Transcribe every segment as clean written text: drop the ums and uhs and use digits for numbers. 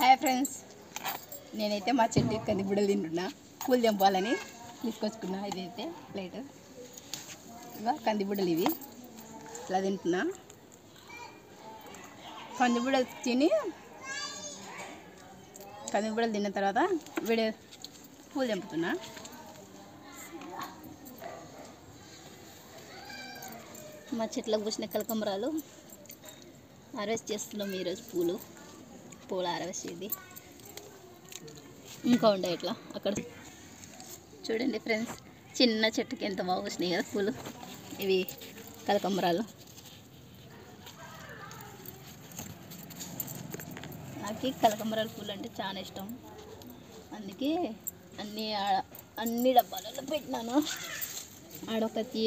Hi friends, నేనైతే మా చెట్టు కంది బుడలు తింటున్నా. పూలు తెంపాలని తీసుకొచ్చుకున్నా. ఇదైతే ప్లేట్ ఇంకా కంది బుడలు ఇవి ఇలా తింటున్నా. కంది బుడలు తిన్న తర్వాత పూలు తెంపుతున్నా. మా చెట్లకు పూసిన కలకంబరాలు హార్వెస్ట్ చేస్తున్నాం ఈరోజు. పూలు హార్వెస్ట్ ఇది ఇంకా ఉండే ఇట్లా అక్కడ చూడండి ఫ్రెండ్స్, చిన్న చెట్టుకి ఎంత బాగా వచ్చినాయి కదా పూలు. ఇవి కలకంబరాలు. నాకు కలకంబరాల పూలు అంటే చాలా ఇష్టం, అందుకే అన్ని డబ్బాలలో పెట్టినాను. ఆడొకటి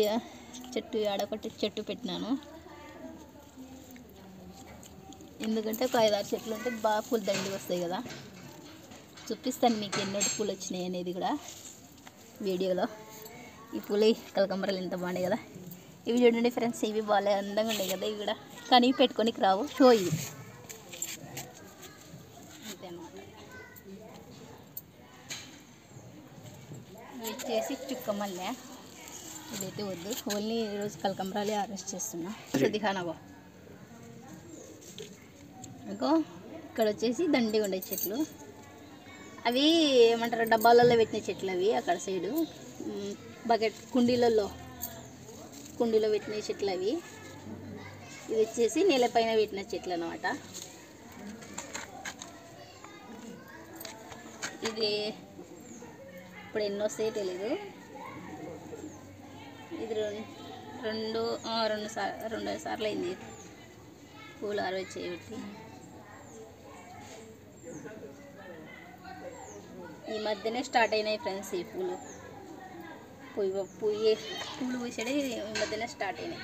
చెట్టు పెట్టినాను. ఎందుకంటే ఒక 5-6 చెట్లు ఉంటే బాగా పూలు దండి వస్తాయి కదా. చూపిస్తాను మీకు ఎన్నోటి పూలు వచ్చినాయి అనేది కూడా వీడియోలో. ఈ పూలు కలకంబరాలు ఎంత బాగున్నాయి కదా. ఇవి చూడండి ఫ్రెండ్స్, ఇవి బాగా అందంగా ఉన్నాయి కదా. ఇవి కూడా కానీ పెట్టుకోనికి రావు, షో ఇవి అంతే అన్నమాట. ఇవి వచ్చేసి చుక్కమల్లె. ఇదైతే వద్దు, ఓన్లీ ఈరోజు కలకంబరాలే హార్వెస్ట్ చేస్తున్నా. దిఖానావో ఇంకో ఇక్కడ వచ్చేసి దండిగా ఉండే చెట్లు. అవి ఏమంటారు, డబ్బాలలో పెట్టిన చెట్లు అవి. అక్కడ సైడు బకెట్ కుండీలో పెట్టిన చెట్లు అవి. ఇది వచ్చేసి నేలపైన పెట్టిన చెట్లు అన్నమాట. ఇది ఇప్పుడు ఎన్నో వస్తాయో తెలీదు. ఇది రెండో సార్లు అయింది పూలు హార్వెస్ట్ చేయబట్టి. ఈ మధ్యనే స్టార్ట్ అయినాయి ఫ్రెండ్స్ ఈ పూలు పూసేది ఈ మధ్యనే స్టార్ట్ అయినాయి.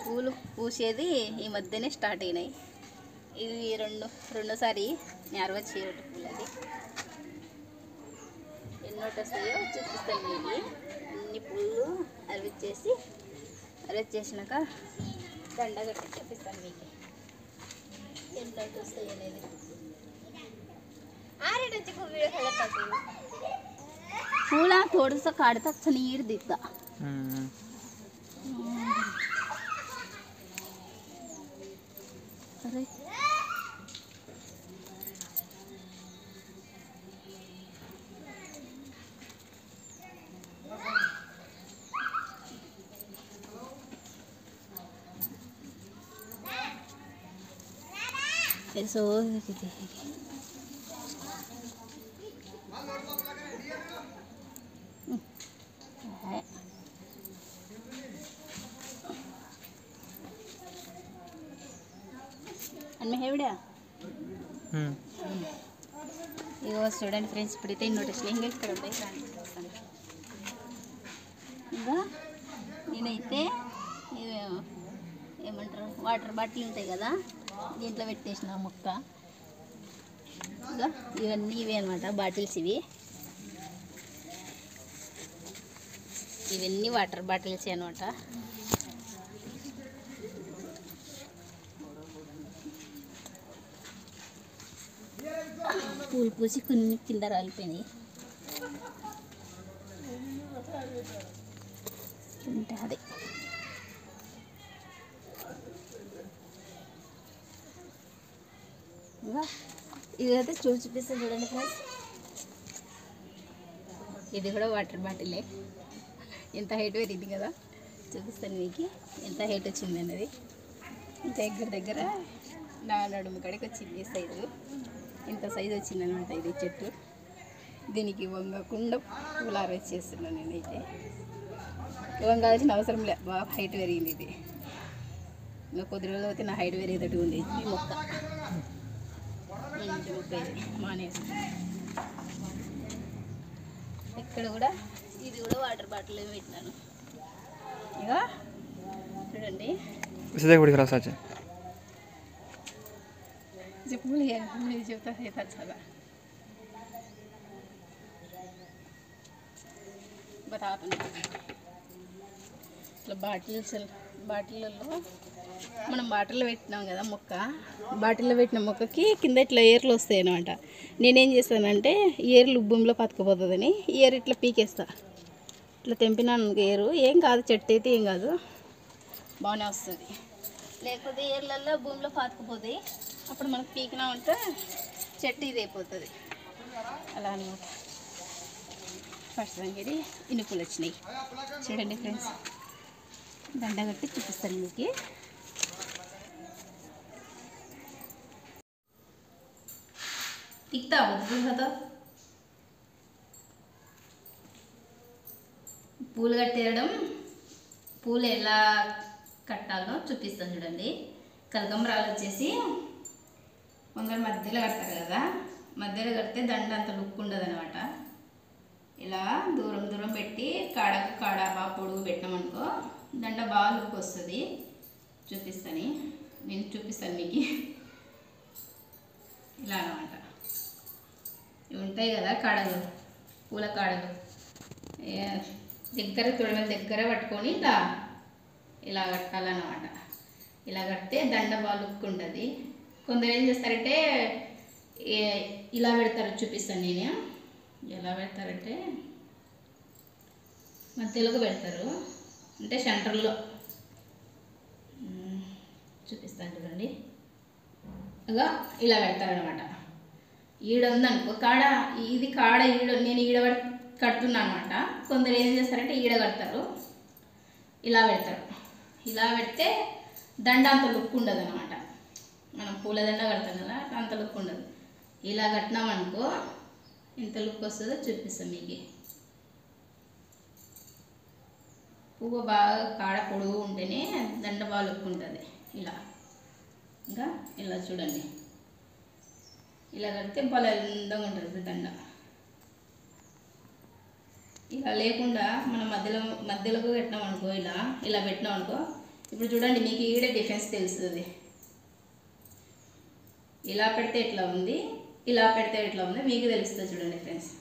పూలు పూసేది ఈ మధ్యనే స్టార్ట్ అయినాయి. ఇది రెండోసారి హార్వెస్ట్ చేయబట్టి పూలు. అది ఎన్నోటి వస్తాయో చూపిస్తాను మీకు. అన్ని పూలు హార్వెస్ట్ చేసినాక దండ కట్టి చూపిస్తాను మీకు ఎంత వస్తాయి అనేది. फूला थोड़ा सा काढ़ता अच्छा नीर दिखता. अरे ऐसा ఇగో చూడండి ఫ్రెండ్స్, ఇప్పుడైతే ఇన్నోటి ఇంకా ఇక్కడ ఉంటాయి. చూస్తాను ఇంకా నేనైతే ఏమంటారు, వాటర్ బాటిల్ ఉంటాయి కదా, దీంట్లో పెట్టేసిన మొక్క. ఇంకా ఇవే అనమాట బాటిల్స్. ఇవన్నీ వాటర్ బాటిల్స్ అనమాట. పూలు పూసి కొన్ని కింద రాలిపోయినాయి. ఉంటుంది ఇదైతే చూపిస్తాను చూడండి ఫ్రెండ్స్. ఇది కూడా వాటర్ బాటిలే. ఎంత హైట్ పెరిగింది కదా, చూపిస్తాను మీకు ఎంత హైట్ వచ్చింది అన్నది. దగ్గర నా నడుము కాడికి వచ్చింది సైజు. ఇంత సైజు వచ్చిందనమాట ఇది చెట్టు. దీనికి వంగకుండా పూలు హార్వెస్ట్ చేస్తున్నాను నేనైతే. వంగాల్సిన అవసరం లే, బాగా హైట్ పెరిగింది ఇది. ఇంకా కొద్ది రోజులు అయితే నా హైట్ పెరిగేటట్టు ఉంది ఈ మొక్క. మంచి మొక్క ఇది, మానేసి. ఇక్కడ కూడా ఇది కూడా వాటర్ బాటిల్ పెట్టినాను. ఇక చూడండి, फूल है मुझे जो तो है अच्छा लगा बता तो मतलब బాటిళ్ళల్లో మనం బాటిల్లో పెట్టినాం కదా మొక్క, బాటిల్లో పెట్టిన మొక్కకి కింద ఇట్లా ఏర్లు వస్తాయి అన్నమాట. నేనేం చేస్తానంటే ఏర్లు భూమిలో పతుకుపోతుందని ఏరు ఇట్లా పీకేస్తా. ఇట్లా తెంపినాను ఏరు, ఏం కాదు, చెట్టు అయితే ఏం కాదు, బాగానే వస్తుంది. లేకపోతే ఏర్లల్లో భూమిలో పాతుకుపోతాయి, అప్పుడు మనకు పీకినామంటే చెట్టు ఇది అయిపోతుంది. అలా అనమాట. ఫస్ట్ సంగతి ఇన్ని పూలు వచ్చినాయి చూడండి ఫ్రెండ్స్. దండ కట్టి చూపిస్తాను మీకు. దిక్తా కదా పూలు కట్టేయడం, పూలు ఎలా కట్టాలో చూపిస్తాను చూడండి. కనకాంబరాలు వచ్చేసి కొందరు మధ్యలో కడతారు కదా, మధ్యలో కడితే దండ అంత లుక్ ఉండదు అనమాట. ఇలా దూరం దూరం పెట్టి కాడకు కాడ బాగా పొడుగు పెట్టినామనుకో దండ బాగా లుక్ వస్తుంది. నేను చూపిస్తాను మీకు. ఇలా అనమాట. ఇవి ఉంటాయి కదా కాడలు, పూల కాడలు, దగ్గర తొడవల దగ్గర పట్టుకొని ఇలా కట్టాలన్నమాట. ఇలా కడితే దండ బాగా లుక్ ఉంటుంది. కొందరు ఏం చేస్తారంటే ఇలా పెడతారు, చూపిస్తాను నేను. ఎలా పెడతారంటే మధ్యలోకి పెడతారు, అంటే సెంటర్లో చూపిస్తాను చూడండి. అలా ఇలా పెడతారనమాట. ఈడ ఉందనుకో కాడ, ఇది కాడ ఈడ, నేను ఈడ కడుతున్నాను అనమాట. కొందరు ఏం చేస్తారంటే ఈడ కడతారు, ఇలా పెడతారు. ఇలా పెడితే దండ అంత లుక్ ఉండదు అనమాట. మనం పూల దండ కడతాం కదా, అంత లుక్ ఉండదు. ఇలా కట్టినామనుకో ఎంత లుక్ వస్తుందో చూపిస్తాం మీకు. పువ్వు బాగా కాడ పొడుగు ఉంటేనే దండ బాగా లుక్ ఉంటుంది. ఇంకా ఇలా చూడండి, ఇలా కడితే బాగా అందంగా ఉంటుంది దండ. ఇలా లేకుండా మనం మధ్యలోకి పెట్టినాం అనుకో, ఇలా పెట్టినాం అనుకో, ఇప్పుడు చూడండి మీకు ఈడే డిఫరెన్స్ తెలుస్తుంది. ఇలా పెడితే ఎట్లా ఉంది, ఇలా పెడితే ఎట్లా ఉంది మీకు తెలుస్తుంది చూడండి ఫ్రెండ్స్.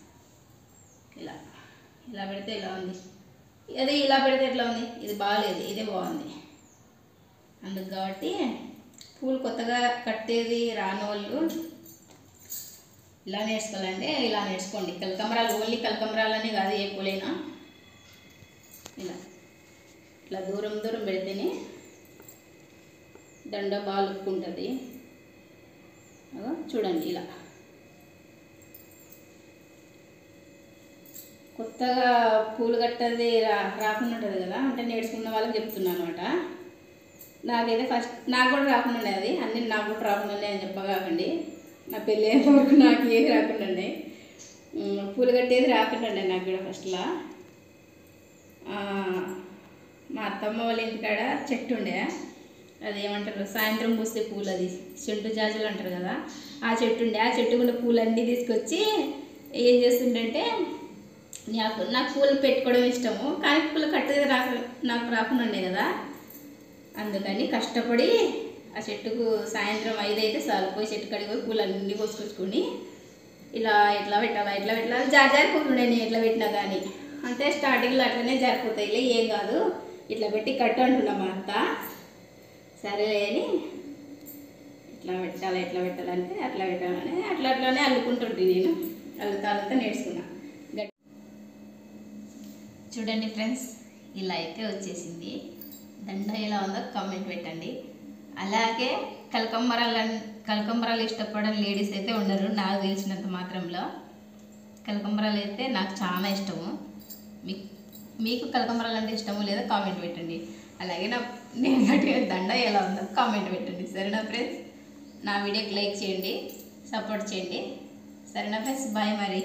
ఇలా పెడితే ఇలా ఉంది, అదే ఇలా పెడితే ఎట్లా ఉంది, ఇది బాగాలేదు, ఇదే బాగుంది. అందుకు కాబట్టి పూలు కొత్తగా కట్టేది రాని వాళ్ళు ఇలా నేర్చుకోవాలంటే ఇలా నేర్చుకోండి. కనకాంబరాలు ఓన్లీ కనకాంబరాలనే కాదు, ఏ పూలైనా ఇలా దూరం దూరం పెడితేనే దండ బాగా లుక్ ఉంటుంది. చూడండి, ఇలా కొత్తగా పూలు కట్టేది రాకుండా ఉంటుంది కదా, అంటే నేర్చుకున్న వాళ్ళకి చెప్తున్నాను అనమాట. నాకైతే ఫస్ట్ నాకు కూడా రాకుండా ఉండేది, అన్నీ నాకు కూడా రాకుండా ఉండే అని చెప్పగాకండి. నా పెళ్ళి అయ్యేంత వరకు నాకు ఏది రాకుండా ఉండే, పూలు కట్టేది రాకుండా ఉండే నాకు కూడా ఫస్ట్లో. మా అత్తమ్మ వాళ్ళ ఇంటికాడ చెట్టు ఉండే, అది ఏమంటారు సాయంత్రం పూస్తే పూలు, అది చెట్టు జాజులు అంటారు కదా, ఆ చెట్టు ఉండే. ఆ చెట్టు కూడా పూలు అన్నీ తీసుకొచ్చి ఏం చేస్తుండే, నాకు పూలు పెట్టుకోవడం ఇష్టము, కానీ పూలు కట్టేది నాకు రాకుండా ఉండే కదా. అందుకని కష్టపడి ఆ చెట్టుకు సాయంత్రం 5 అయితే చాలు, పోయి చెట్టు కడిగి పోయి పూలు అన్నీ కోసుకొచ్చుకొని ఇలా ఎట్లా పెట్టాలా జారిపోతుండే. నేను ఎట్లా పెట్టినా కానీ అంటే స్టార్టింగ్లో అట్లనే జారిపోతాయిలే, ఏం కాదు, ఇట్లా పెట్టి కట్టు అంటున్నా మా అత్త. సరేలే అని ఎట్లా పెట్టాలంటే అట్లా పెట్టాలని అట్లానే అల్లుకుంటుంటే నేను అల్లుతా నేర్చుకున్నా. చూడండి ఫ్రెండ్స్, ఇలా అయితే వచ్చేసింది. దండ ఎలా ఉందో కామెంట్ పెట్టండి. అలాగే కనకాంబరాలు ఇష్టపడని లేడీస్ అయితే ఉండరు నాకు తెలిసినంత మాత్రంలో. కనకాంబరాలు అయితే నాకు చాలా ఇష్టము. మీకు కనకాంబరాలు అంటే ఇష్టమో లేదో కామెంట్ పెట్టండి. అలాగే నేను కట్టిన దండ ఎలా ఉందో కామెంట్ పెట్టండి. సరేనా ఫ్రెండ్స్, నా వీడియోకి లైక్ చేయండి, సపోర్ట్ చేయండి. సరేనా ఫ్రెండ్స్, బాయ్ మరి.